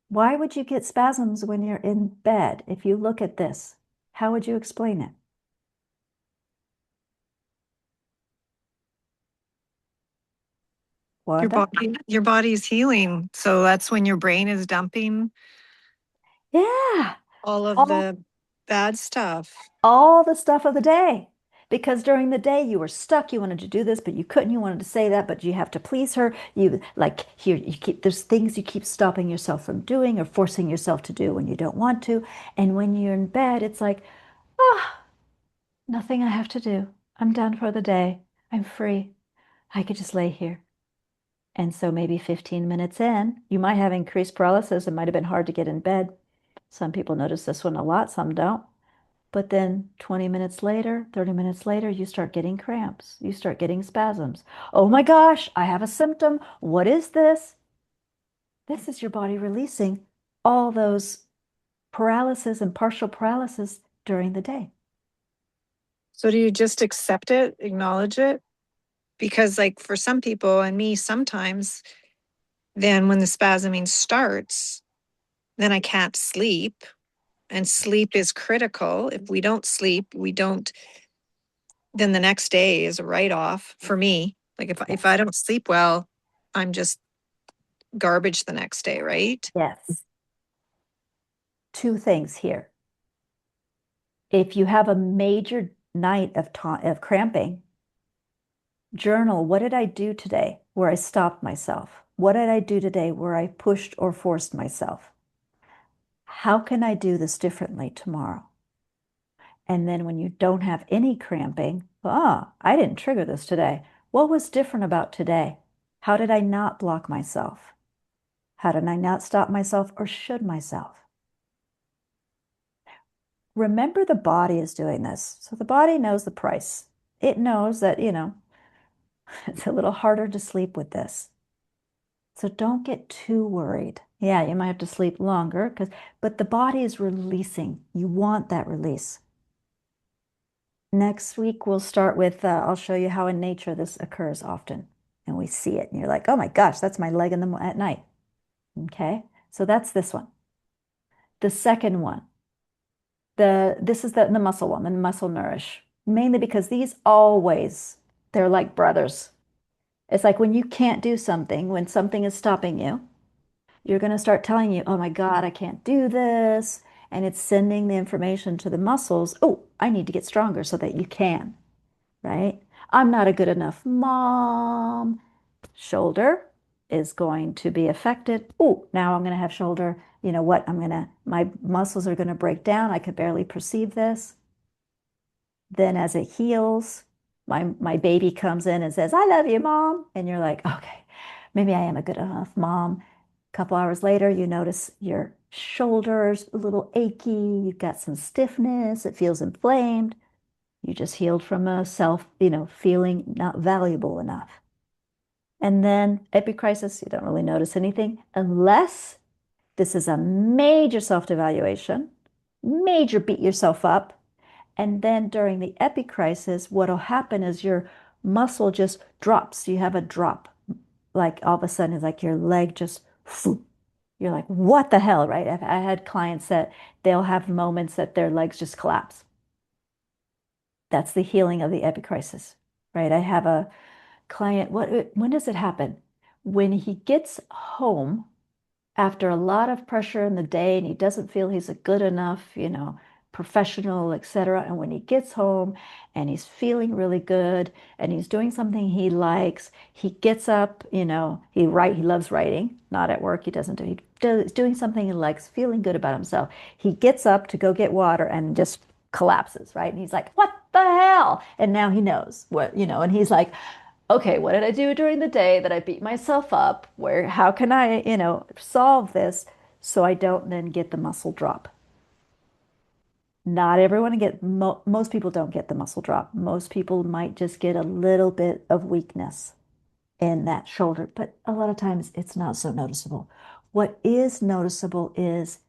Why would you get spasms when you're in bed? If you look at this, how would you explain it? Wanda? Your body's healing. So that's when your brain is dumping Yeah, all of all, the bad stuff. all the stuff of the day. Because during the day you were stuck, you wanted to do this, but you couldn't, you wanted to say that, but you have to please her. You like here, there's things you keep stopping yourself from doing or forcing yourself to do when you don't want to. And when you're in bed, it's like, ah, nothing I have to do. I'm done for the day. I'm free. I could just lay here. And so maybe 15 minutes in, you might have increased paralysis. It might have been hard to get in bed. Some people notice this one a lot, some don't. But then 20 minutes later, 30 minutes later, you start getting cramps. You start getting spasms. Oh my gosh, I have a symptom. What is this? This is your body releasing all those paralysis and partial paralysis during the day. So do you just accept it, acknowledge it? Because like for some people and me sometimes, then when the spasming starts, then I can't sleep. And sleep is critical. If we don't sleep, then the next day is a write-off for me. Like if I don't sleep well, I'm just garbage the next day, right? Yes. Two things here. If you have a major night of cramping, Journal, what did I do today where I stopped myself? What did I do today where I pushed or forced myself? How can I do this differently tomorrow? And then when you don't have any cramping, I didn't trigger this today. What was different about today? How did I not block myself? How did I not stop myself or should myself? Remember, the body is doing this. So the body knows the price. It knows that, it's a little harder to sleep with this. So don't get too worried. Yeah, you might have to sleep longer but the body is releasing. You want that release. Next week, we'll start with, I'll show you how in nature this occurs often. And we see it, and you're like, oh my gosh, that's my leg at night. Okay, so that's this one. The second one, this is the muscle one, the muscle nourish, mainly because these always, they're like brothers. It's like when you can't do something, when something is stopping you, you're going to start telling you, oh my God, I can't do this. And it's sending the information to the muscles, oh, I need to get stronger so that you can, right? I'm not a good enough mom. Shoulder is going to be affected. Oh, now I'm going to have shoulder. You know what? My muscles are going to break down. I could barely perceive this. Then as it heals, my baby comes in and says, I love you, mom. And you're like, okay, maybe I am a good enough mom. A couple hours later, you notice your shoulders a little achy. You've got some stiffness. It feels inflamed. You just healed from a self, feeling not valuable enough. And then epicrisis, you don't really notice anything unless this is a major self-evaluation, major beat yourself up. And then during the epicrisis, what'll happen is your muscle just drops. You have a drop. Like all of a sudden, it's like your leg just, you're like, what the hell, right? I had clients that they'll have moments that their legs just collapse. That's the healing of the epicrisis, right? I have a client, when does it happen? When he gets home after a lot of pressure in the day and he doesn't feel he's a good enough, professional, etc. And when he gets home and he's feeling really good and he's doing something he likes, he gets up, he loves writing, not at work, he doesn't do, he's doing something he likes, feeling good about himself. He gets up to go get water and just collapses, right? And he's like, what the hell? And now he knows and he's like, okay, what did I do during the day that I beat myself up? How can I, solve this so I don't then get the muscle drop? Not everyone most people don't get the muscle drop. Most people might just get a little bit of weakness in that shoulder, but a lot of times it's not so noticeable. What is noticeable is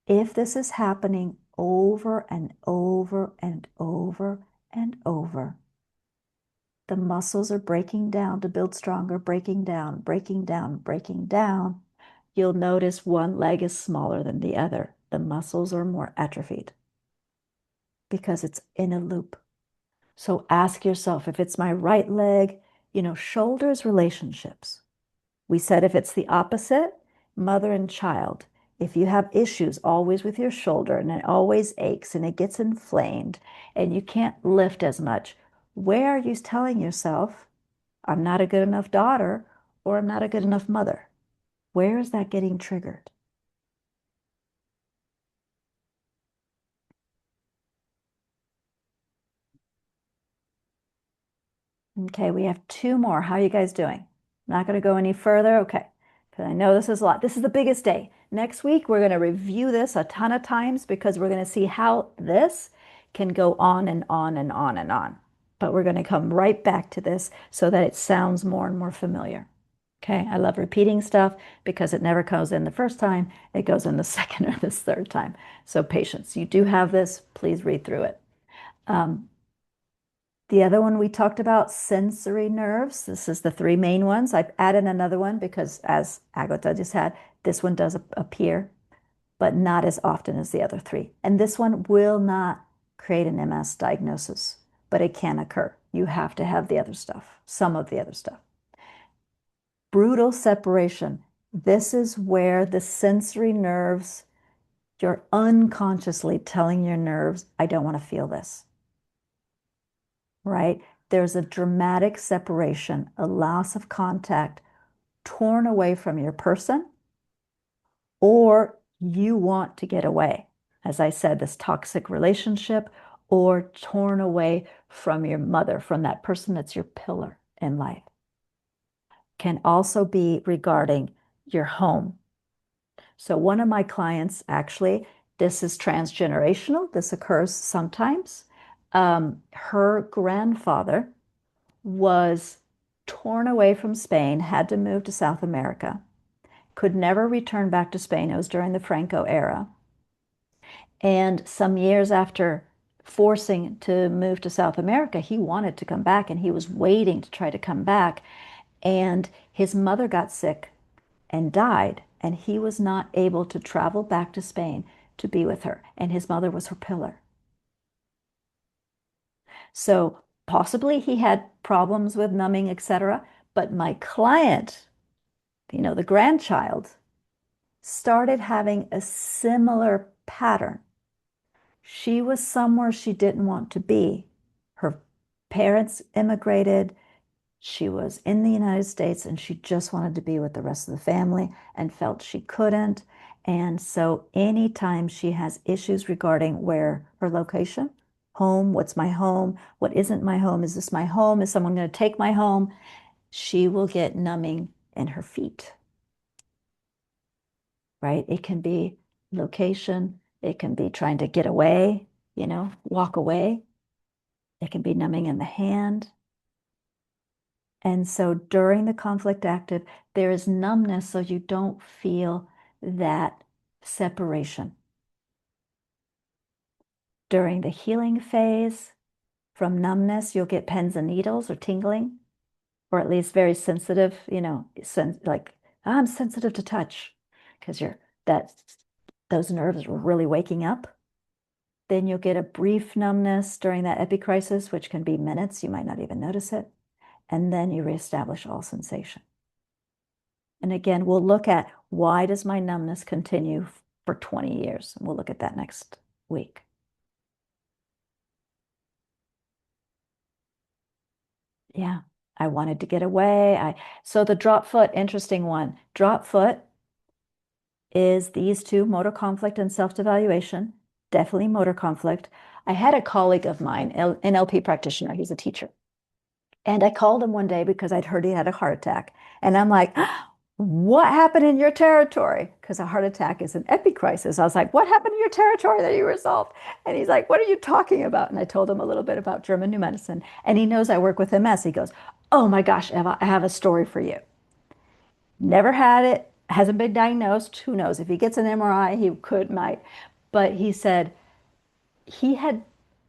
if this is happening over and over and over and over, the muscles are breaking down to build stronger, breaking down, breaking down, breaking down. You'll notice one leg is smaller than the other. The muscles are more atrophied because it's in a loop. So ask yourself, if it's my right leg, shoulders relationships. We said if it's the opposite, mother and child. If you have issues always with your shoulder and it always aches and it gets inflamed and you can't lift as much, where are you telling yourself, I'm not a good enough daughter or I'm not a good enough mother? Where is that getting triggered? Okay, we have two more. How are you guys doing? Not going to go any further? Okay, because I know this is a lot. This is the biggest day. Next week, we're going to review this a ton of times because we're going to see how this can go on and on and on and on. But we're going to come right back to this so that it sounds more and more familiar. Okay, I love repeating stuff because it never goes in the first time, it goes in the second or the third time. So patience. You do have this, please read through it. The other one we talked about, sensory nerves. This is the three main ones. I've added another one because, as Agata just had, this one does appear, but not as often as the other three. And this one will not create an MS diagnosis, but it can occur. You have to have the other stuff, some of the other stuff. Brutal separation. This is where the sensory nerves, you're unconsciously telling your nerves, I don't want to feel this. Right? there's a dramatic separation, a loss of contact, torn away from your person, or you want to get away. As I said, this toxic relationship, or torn away from your mother, from that person that's your pillar in life. Can also be regarding your home. So one of my clients, actually, this is transgenerational. This occurs sometimes. Her grandfather was torn away from Spain, had to move to South America, could never return back to Spain. It was during the Franco era. And some years after forcing to move to South America, he wanted to come back and he was waiting to try to come back. And his mother got sick and died, and he was not able to travel back to Spain to be with her. And his mother was her pillar. So possibly he had problems with numbing, etc. But my client, the grandchild, started having a similar pattern. She was somewhere she didn't want to be. Her parents immigrated. She was in the United States and she just wanted to be with the rest of the family and felt she couldn't. And so anytime she has issues regarding where her location, home, what's my home, what isn't my home, is this my home, is someone going to take my home, she will get numbing in her feet, right? It can be location, it can be trying to get away, walk away. It can be numbing in the hand. And so during the conflict active, there is numbness so you don't feel that separation. During the healing phase, from numbness, you'll get pins and needles or tingling, or at least very sensitive, like, I'm sensitive to touch because those nerves are really waking up. Then you'll get a brief numbness during that epicrisis, which can be minutes. You might not even notice it. And then you reestablish all sensation. And again, we'll look at why does my numbness continue for 20 years? And we'll look at that next week. Yeah, I wanted to get away. So the drop foot, interesting one. Drop foot is these two, motor conflict and self-devaluation, definitely motor conflict. I had a colleague of mine, an NLP practitioner, he's a teacher. And I called him one day because I'd heard he had a heart attack. And I'm like, what happened in your territory? Because a heart attack is an epicrisis. I was like, what happened in your territory that you resolved? And he's like, what are you talking about? And I told him a little bit about German New Medicine. And he knows I work with MS. He goes, oh my gosh, Eva, I have a story for you. Never had it, hasn't been diagnosed. Who knows? If he gets an MRI, he might. But he said he had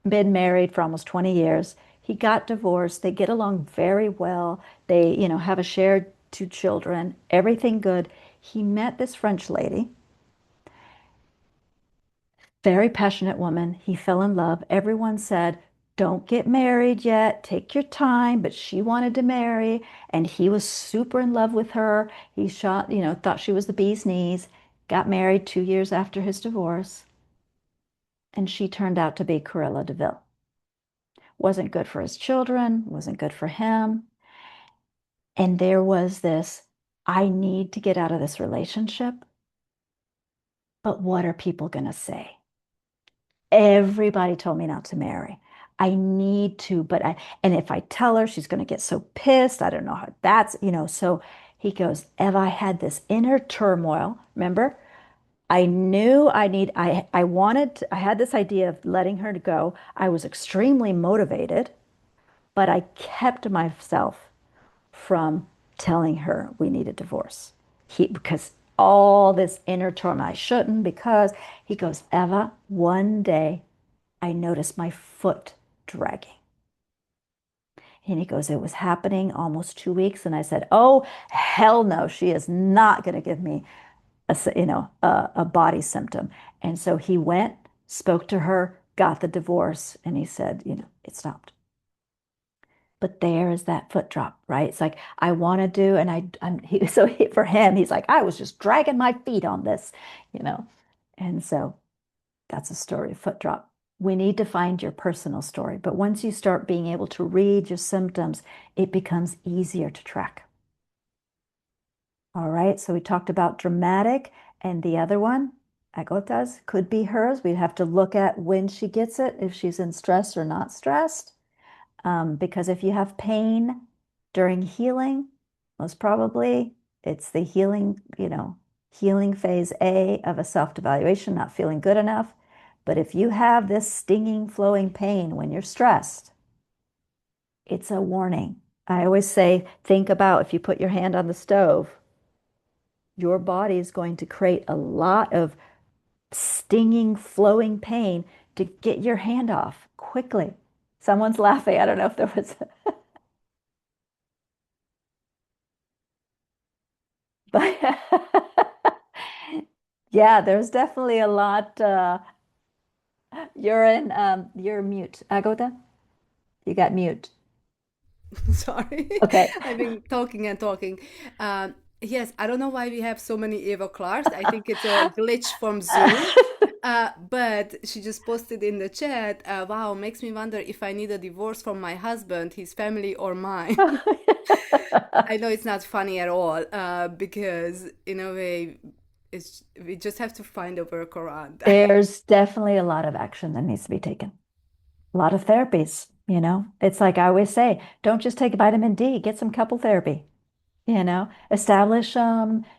been married for almost 20 years. He got divorced. They get along very well. They, have a shared 2 children, everything good. He met this French lady, very passionate woman. He fell in love. Everyone said, don't get married yet. Take your time. But she wanted to marry, and he was super in love with her. He thought she was the bee's knees. Got married 2 years after his divorce, and she turned out to be Cruella de Vil. Wasn't good for his children, wasn't good for him. And there was this, I need to get out of this relationship, but what are people going to say? Everybody told me not to marry. I need to, and if I tell her, she's going to get so pissed. I don't know how that's, so he goes, Eva, I had this inner turmoil. Remember, I knew I had this idea of letting her go. I was extremely motivated, but I kept myself from telling her we need a divorce. Because all this inner turmoil, I shouldn't, because he goes, Eva, one day I noticed my foot dragging. And he goes, it was happening almost 2 weeks. And I said, oh, hell no, she is not going to give me a body symptom. And so he went, spoke to her, got the divorce, and he said, it stopped. But there is that foot drop, right? It's like, I want to do, and for him, he's like, I was just dragging my feet on this, And so that's a story of foot drop. We need to find your personal story. But once you start being able to read your symptoms, it becomes easier to track. All right, so we talked about dramatic, and the other one, agotas, could be hers. We'd have to look at when she gets it, if she's in stress or not stressed. Because if you have pain during healing, most probably it's the healing, healing phase A of a self-evaluation, not feeling good enough. But if you have this stinging, flowing pain when you're stressed, it's a warning. I always say, think about if you put your hand on the stove, your body is going to create a lot of stinging, flowing pain to get your hand off quickly. Someone's laughing. I don't know if there was. But yeah, there's definitely a lot. You're mute. Agoda, you got mute. Sorry, Okay. I've been talking and talking. Yes, I don't know why we have so many Eva Clarks. I think it's a glitch from Zoom. But she just posted in the chat, wow, makes me wonder if I need a divorce from my husband, his family, or mine. I know it's not funny at all, because in a way, we just have to find a workaround. There's definitely a lot of action that needs to be taken. A lot of therapies, It's like I always say, don't just take vitamin D, get some couple therapy, Establish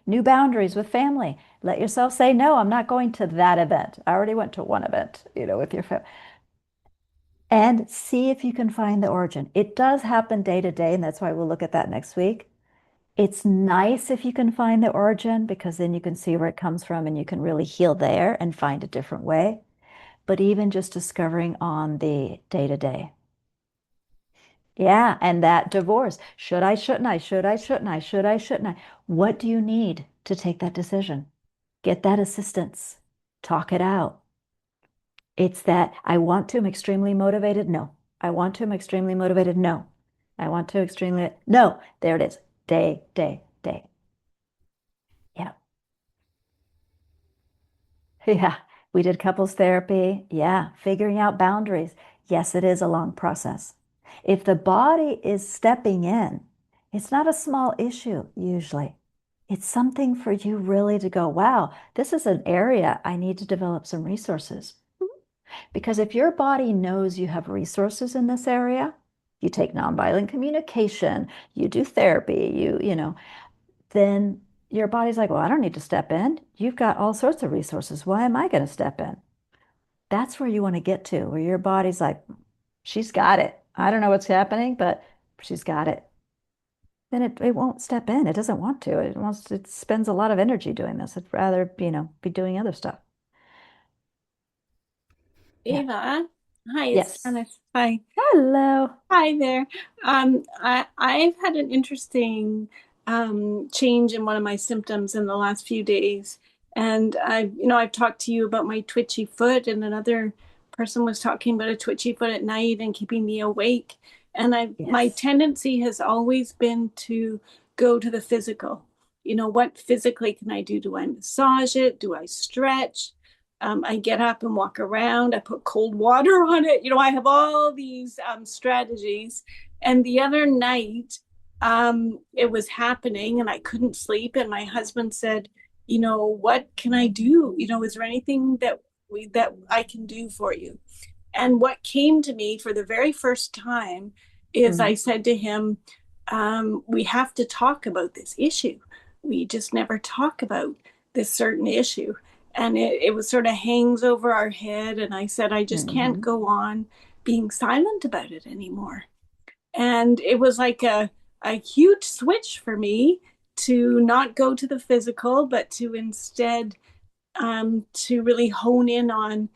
new boundaries with family. Let yourself say, no, I'm not going to that event. I already went to one event, with your family. And see if you can find the origin. It does happen day to day, and that's why we'll look at that next week. It's nice if you can find the origin because then you can see where it comes from and you can really heal there and find a different way. But even just discovering on the day to day. Yeah, and that divorce. Should I, shouldn't I? Should I, shouldn't I? Should I, shouldn't I? What do you need to take that decision? Get that assistance. Talk it out. It's that I want to, I'm extremely motivated. No. I want to, I'm extremely motivated. No. I want to, extremely, no. There it is. Day, day, day. Yeah. Yeah. We did couples therapy. Yeah. Figuring out boundaries. Yes, it is a long process. If the body is stepping in, it's not a small issue usually. It's something for you really to go, wow, this is an area I need to develop some resources. Because if your body knows you have resources in this area, you take nonviolent communication, you do therapy, then your body's like, well, I don't need to step in. You've got all sorts of resources. Why am I going to step in? That's where you want to get to, where your body's like, she's got it. I don't know what's happening, but she's got it. Then it won't step in. It doesn't want to. It spends a lot of energy doing this. It'd rather, be doing other stuff. Yeah. Ava, hi, it's Yes. Janice. Hi. Hello. Hi there. I've had an interesting change in one of my symptoms in the last few days. And I've talked to you about my twitchy foot, and another person was talking about a twitchy foot at night and keeping me awake. And my Yes. tendency has always been to go to the physical. What physically can I do? Do I massage it? Do I stretch? I get up and walk around. I put cold water on it. I have all these strategies. And the other night, it was happening and I couldn't sleep. And my husband said, what can I do? Is there anything that I can do for you? And what came to me for the very first time is I said to him, we have to talk about this issue. We just never talk about this certain issue. And it was sort of hangs over our head. And I said, I just can't go on being silent about it anymore. And it was like a huge switch for me to not go to the physical, but to instead to really hone in on,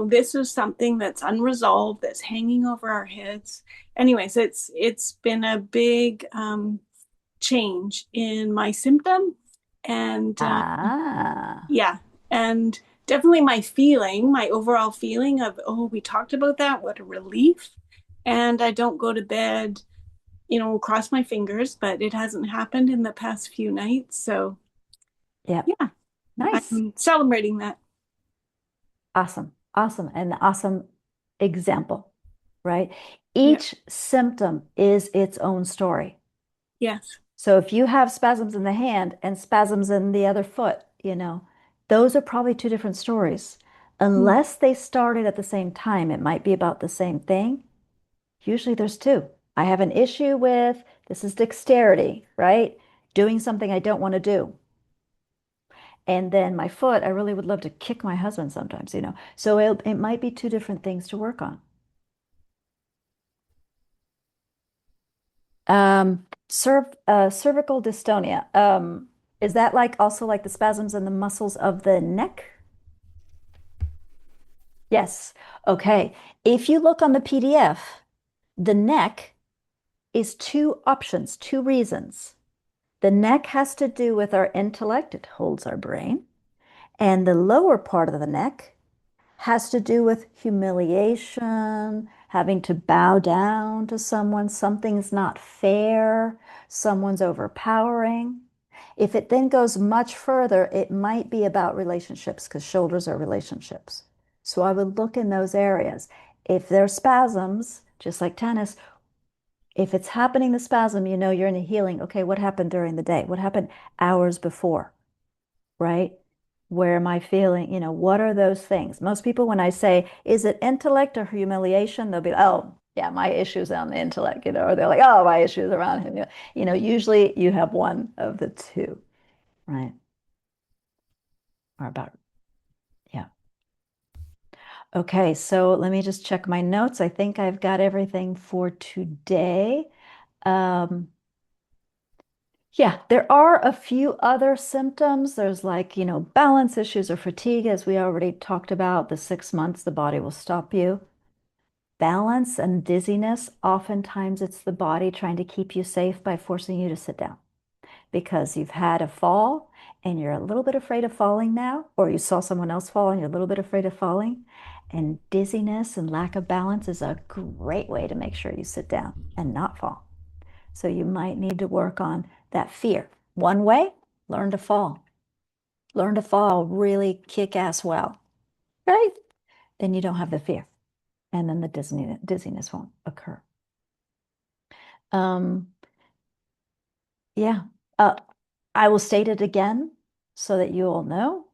this is something that's unresolved, that's hanging over our heads. Anyways, it's been a big change in my symptom. And yeah, and definitely my overall feeling of, oh, we talked about that, what a relief. And I don't go to bed, cross my fingers, but it hasn't happened in the past few nights. So yeah. Yeah, Nice. I'm celebrating that. Awesome. Awesome. And awesome example, right? Yeah. Each symptom is its own story. Yes. So if you have spasms in the hand and spasms in the other foot, those are probably two different stories. Unless they started at the same time, it might be about the same thing. Usually there's two. I have an issue with, this is dexterity, right? Doing something I don't want to do. And then my foot, I really would love to kick my husband sometimes, So it might be two different things to work on. Cervical dystonia. Is that also like the spasms in the muscles of the neck? Yes. Okay. If you look on the PDF, the neck is two options, two reasons. The neck has to do with our intellect, it holds our brain. And the lower part of the neck has to do with humiliation, having to bow down to someone, something's not fair, someone's overpowering. If it then goes much further, it might be about relationships because shoulders are relationships. So I would look in those areas. If there's spasms, just like tennis, if it's happening, the spasm, you're in a healing. Okay, what happened during the day? What happened hours before? Right? Where am I feeling? What are those things? Most people, when I say, is it intellect or humiliation? They'll be, oh, yeah, my issue's on the intellect, or they're like, oh, my issue's around him. Usually you have one of the two, right? Or about, yeah. Okay, so let me just check my notes. I think I've got everything for today. Yeah, there are a few other symptoms. There's balance issues or fatigue, as we already talked about. The 6 months, the body will stop you. Balance and dizziness, oftentimes it's the body trying to keep you safe by forcing you to sit down because you've had a fall and you're a little bit afraid of falling now, or you saw someone else fall and you're a little bit afraid of falling. And dizziness and lack of balance is a great way to make sure you sit down and not fall. So you might need to work on that fear. One way, learn to fall. Learn to fall really kick-ass well, right? Then you don't have the fear. And then the dizziness won't occur. Um, yeah. I will state it again so that you all know.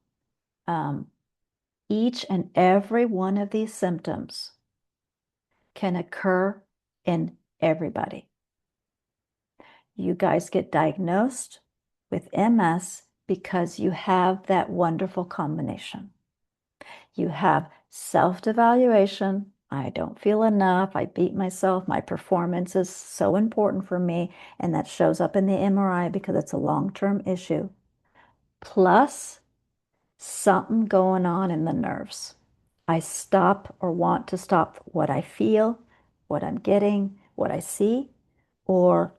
Each and every one of these symptoms can occur in everybody. You guys get diagnosed with MS because you have that wonderful combination. You have self-evaluation. I don't feel enough. I beat myself. My performance is so important for me. And that shows up in the MRI because it's a long-term issue. Plus something going on in the nerves. I stop or want to stop what I feel, what I'm getting, what I see, or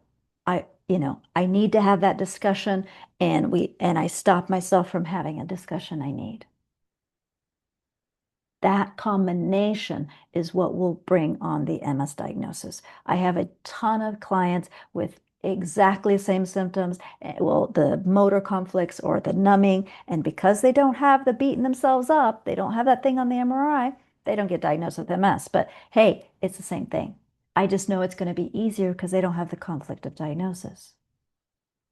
I need to have that discussion and I stop myself from having a discussion I need. That combination is what will bring on the MS diagnosis. I have a ton of clients with exactly the same symptoms, well, the motor conflicts or the numbing, and because they don't have the beating themselves up, they don't have that thing on the MRI, they don't get diagnosed with MS. But hey, it's the same thing. I just know it's going to be easier because they don't have the conflict of diagnosis.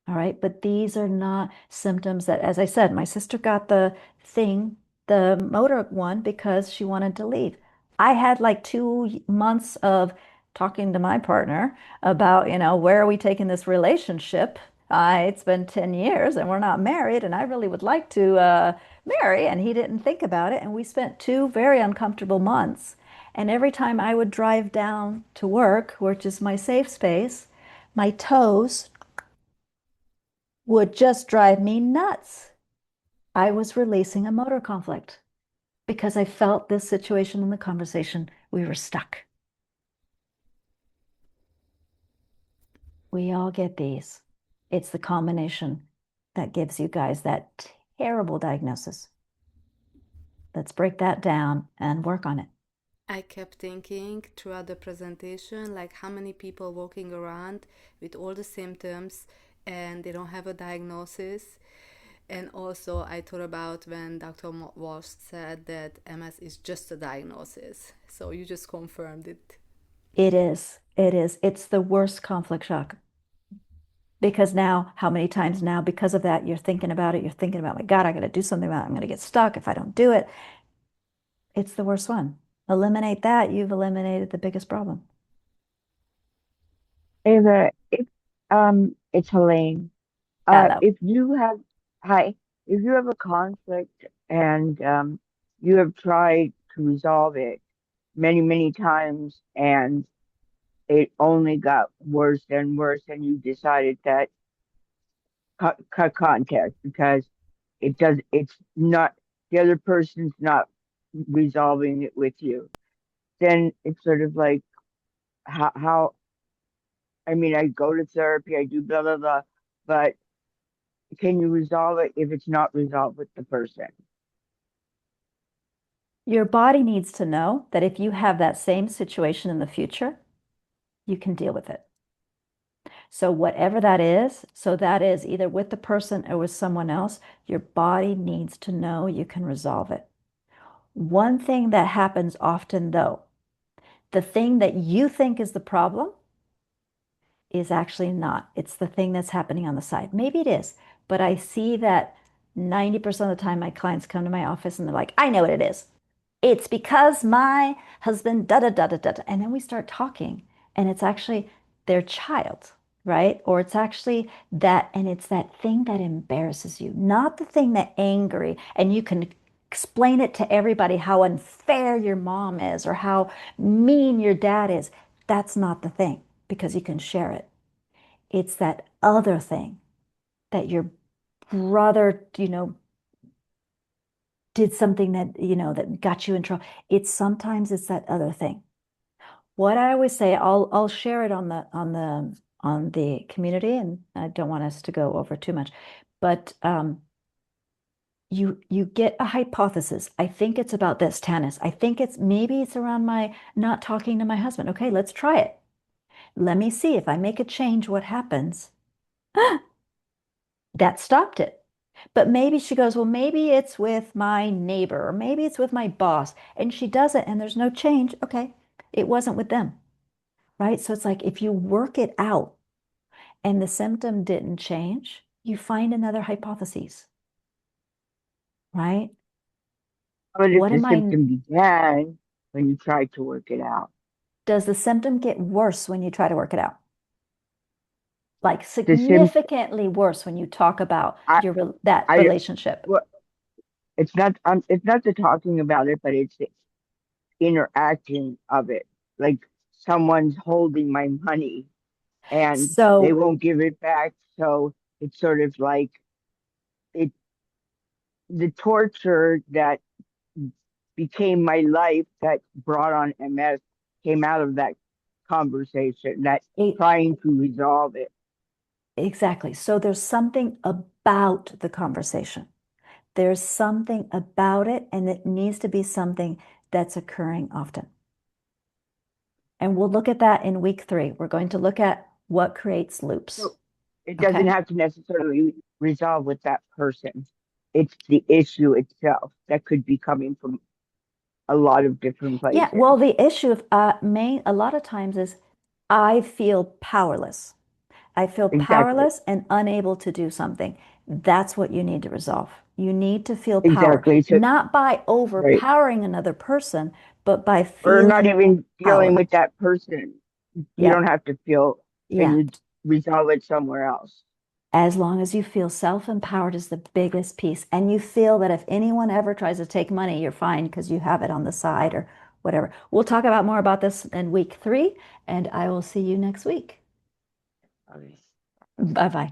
All right, but these are not symptoms that, as I said, my sister got the thing, the motor one, because she wanted to leave. I had 2 months of talking to my partner about, where are we taking this relationship? It's been 10 years and we're not married, and I really would like to marry. And he didn't think about it. And we spent 2 very uncomfortable months. And every time I would drive down to work, which is my safe space, my toes would just drive me nuts. I was releasing a motor conflict because I felt this situation in the conversation, we were stuck. We all get these. It's the combination that gives you guys that terrible diagnosis. Let's break that down and work on it. I kept thinking throughout the presentation, like how many people walking around with all the symptoms and they don't have a diagnosis. And also, I thought about when Dr. Walsh said that MS is just a diagnosis. So you just confirmed it. It is. It is. It's the worst conflict shock. Because now, how many times now, because of that, you're thinking about it, you're thinking about, my God, I got to do something about it. I'm going to get stuck if I don't do it. It's the worst one. Eliminate that, you've eliminated the biggest problem. Ava, if it's Helene. Hello. If you have Hi, if you have a conflict and you have tried to resolve it many, many times and it only got worse and worse, and you decided that cut contact because it's not, the other person's not resolving it with you, then it's sort of like, how I mean, I go to therapy, I do blah blah blah, but can you resolve it if it's not resolved with the person? Your body needs to know that if you have that same situation in the future, you can deal with it. So whatever that is, so that is either with the person or with someone else, your body needs to know you can resolve it. One thing that happens often though, the thing that you think is the problem is actually not. It's the thing that's happening on the side. Maybe it is, but I see that 90% of the time my clients come to my office and they're like, I know what it is. It's because my husband, da da da da da. Da." And then we start talking, and it's actually their child, right? Or it's actually that, and it's that thing that embarrasses you, not the thing that angry, and you can explain it to everybody how unfair your mom is or how mean your dad is. That's not the thing because you can share it. It's that other thing that your brother, did something that, that got you in trouble. It's that other thing. What I always say, I'll share it on the community, and I don't want us to go over too much, but you get a hypothesis. I think it's about this, Tanis. I think maybe it's around my not talking to my husband. Okay, let's try it. Let me see if I make a change, what happens? That stopped it. But maybe she goes, well, maybe it's with my neighbor, or maybe it's with my boss, and she does it and there's no change. Okay, it wasn't with them, right? So it's like if you work it out and the symptom didn't change, you find another hypothesis, right? But if What the am I, symptom began when you tried to work it out, does the symptom get worse when you try to work it out? Like the sim significantly worse when you talk about I that I relationship. well, it's not the talking about it, but it's the interacting of it. Like, someone's holding my money and they So won't give it back, so it's sort of like it the torture that became my life that brought on MS came out of that conversation, that it, trying to resolve it. exactly. So there's something about the conversation. There's something about it, and it needs to be something that's occurring often. And we'll look at that in week 3. We're going to look at what creates loops. So it doesn't Okay. have to necessarily resolve with that person. It's the issue itself that could be coming from a lot of different Yeah. places. Well, the issue of a lot of times is I feel powerless. I feel Exactly. powerless and unable to do something. That's what you need to resolve. You need to feel power, Exactly. So, not by right. overpowering another person, but by Or not feeling even dealing power. with that person. You Yeah. don't have to feel, and Yeah. you resolve it somewhere else. As long as you feel self-empowered is the biggest piece. And you feel that if anyone ever tries to take money, you're fine because you have it on the side or whatever. We'll talk about more about this in week 3, and I will see you next week. Okay. Bye-bye.